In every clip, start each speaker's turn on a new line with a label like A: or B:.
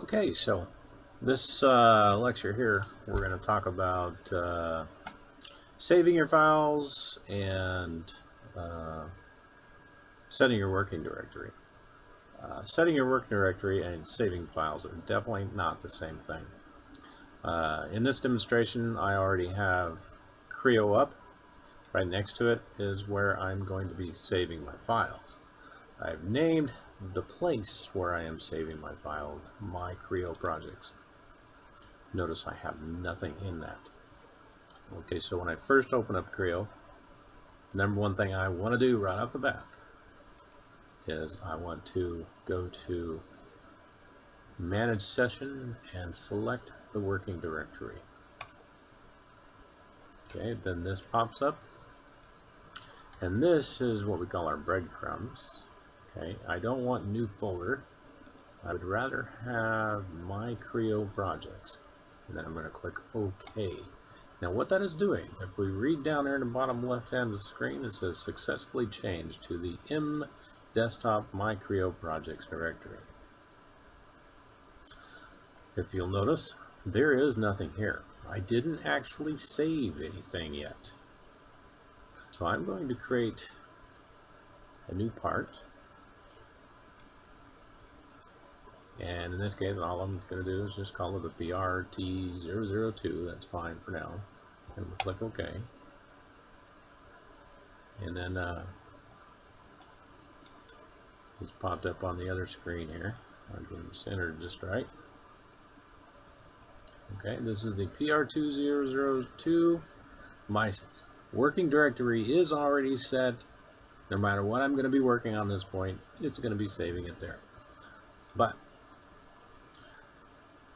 A: Okay, so this lecture here, we're going to talk about saving your files and setting your working directory. Setting your working directory and saving files are definitely not the same thing. In this demonstration, I already have Creo up. Right next to it is where I'm going to be saving my files. I've named the place where I am saving my files my Creo projects. Notice I have nothing in that. Okay, so when I first open up Creo, the number one thing I want to do right off the bat is I want to go to Manage Session and select the working directory. Okay, then this pops up, and this is what we call our breadcrumbs. Okay, I don't want new folder. I would rather have my Creo projects. And then I'm going to click OK. Now what that is doing, if we read down there in the bottom left hand of the screen, it says successfully changed to the M Desktop My Creo Projects directory. If you'll notice, there is nothing here. I didn't actually save anything yet. So I'm going to create a new part. And in this case, all I'm going to do is just call it the PRT002. That's fine for now. And we'll click OK. And then it's popped up on the other screen here. I'll get them centered just right. Okay, this is the PR2002. My working directory is already set. No matter what I'm going to be working on this point, it's going to be saving it there. But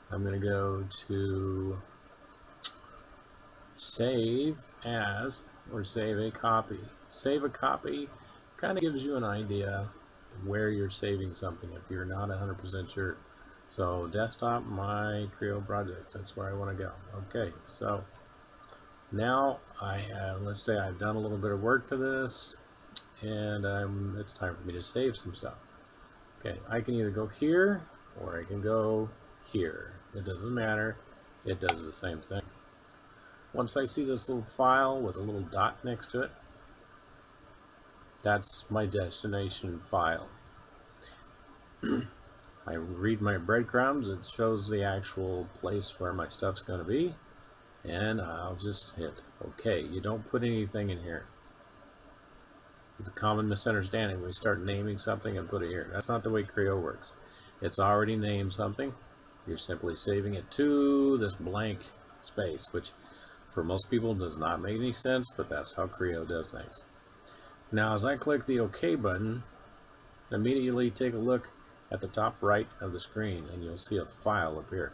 A: I'm going to go to Save As or Save a Copy. Save a Copy kind of gives you an idea where you're saving something if you're not 100% sure. So Desktop My Creo Projects, that's where I want to go. Okay, so now I have, let's say I've done a little bit of work to this, and it's time for me to save some stuff. Okay, I can either go here or I can go here. It doesn't matter. It does the same thing. Once I see this little file with a little dot next to it, that's my destination file. I read my breadcrumbs. It shows the actual place where my stuff's going to be, and I'll just hit OK. You don't put anything in here. It's a common misunderstanding. We start naming something and put it here. That's not the way Creo works. It's already named something. You're simply saving it to this blank space, which for most people does not make any sense, but that's how Creo does things. Now, as I click the OK button, immediately take a look at the top right of the screen, and you'll see a file appear.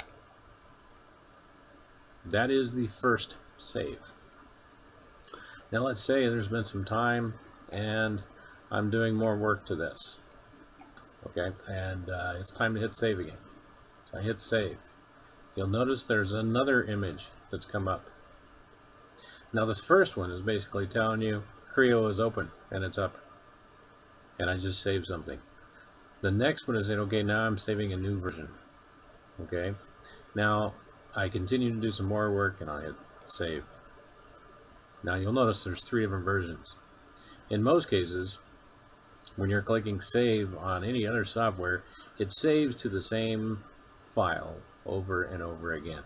A: That is the first save. Now, let's say there's been some time, and I'm doing more work to this. Okay, and it's time to hit save again. So I hit save. You'll notice there's another image that's come up. Now this first one is basically telling you Creo is open and it's up. And I just saved something. The next one is saying, okay, now I'm saving a new version. Okay, now I continue to do some more work and I hit save. Now you'll notice there's 3 different versions. In most cases, when you're clicking save on any other software, it saves to the same file over and over again.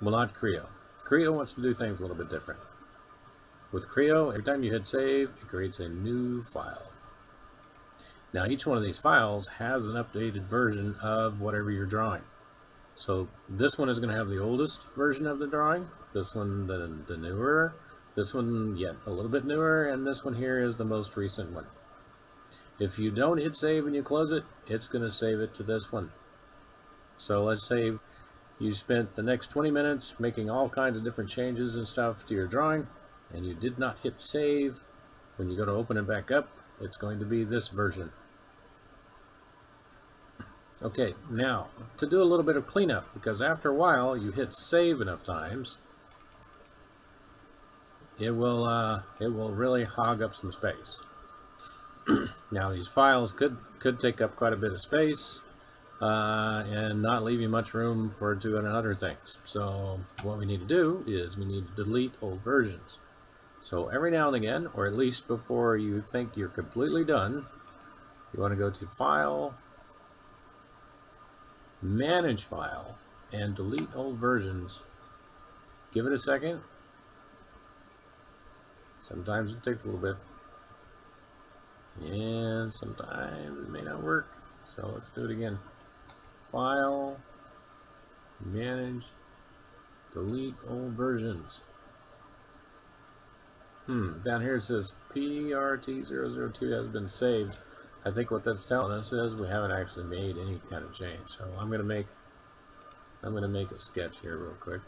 A: Well, not Creo. Creo wants to do things a little bit different. With Creo, every time you hit save, it creates a new file. Now each one of these files has an updated version of whatever you're drawing. So this one is going to have the oldest version of the drawing, this one the newer, this one yet a little bit newer, and this one here is the most recent one. If you don't hit save and you close it, it's going to save it to this one. So let's say you spent the next 20 minutes making all kinds of different changes and stuff to your drawing, and you did not hit save. When you go to open it back up, it's going to be this version. Okay, now to do a little bit of cleanup, because after a while you hit save enough times, it will really hog up some space. Now these files could take up quite a bit of space. and not leave you much room for doing other things. So what we need to do is we need to delete old versions. So every now and again, or at least before you think you're completely done, you want to go to File, Manage File, and Delete Old Versions. Give it a second. Sometimes it takes a little bit, and sometimes it may not work. So let's do it again. File, Manage, Delete Old Versions. Down here it says PRT002 has been saved. I think what that's telling us is we haven't actually made any kind of change. So I'm gonna make a sketch here real quick,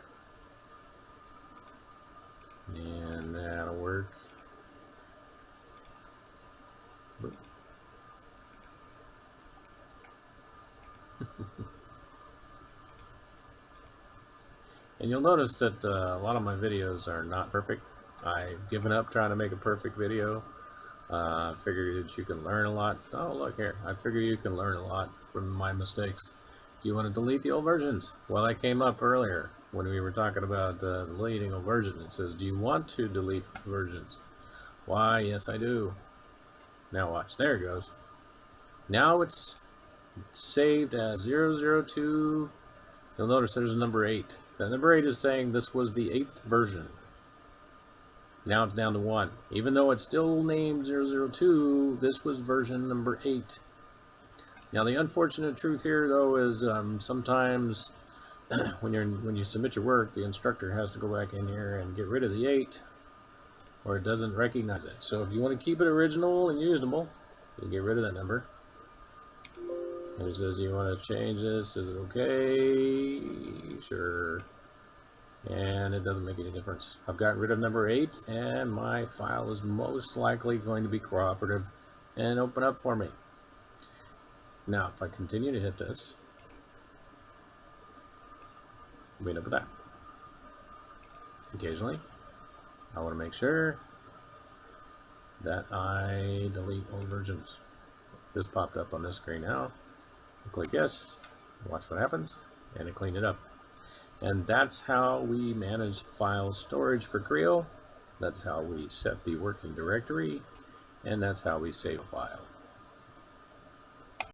A: and that'll work. And you'll notice that a lot of my videos are not perfect. I've given up trying to make a perfect video. I figured that you can learn a lot. Oh, look here. I figure you can learn a lot from my mistakes. Do you want to delete the old versions? Well, that came up earlier when we were talking about deleting old versions. It says, do you want to delete versions? Why, yes, I do. Now watch. There it goes. Now it's saved as 002. You'll notice there's a number 8. That number 8 is saying this was the 8th version. Now it's down to 1. Even though it's still named 002, this was version number 8. Now the unfortunate truth here, though, is sometimes when you submit your work, the instructor has to go back in here and get rid of the 8, or it doesn't recognize it. So if you want to keep it original and usable, you get rid of that number. And it says, do you want to change this? Is it okay? Sure. And it doesn't make any difference. I've got rid of number 8, and my file is most likely going to be cooperative and open up for me. Now, if I continue to hit this, we end up with that. Occasionally, I want to make sure that I delete old versions. This popped up on this screen now. Click yes, watch what happens, and it cleaned it up. And that's how we manage file storage for Creo. That's how we set the working directory, and that's how we save a file.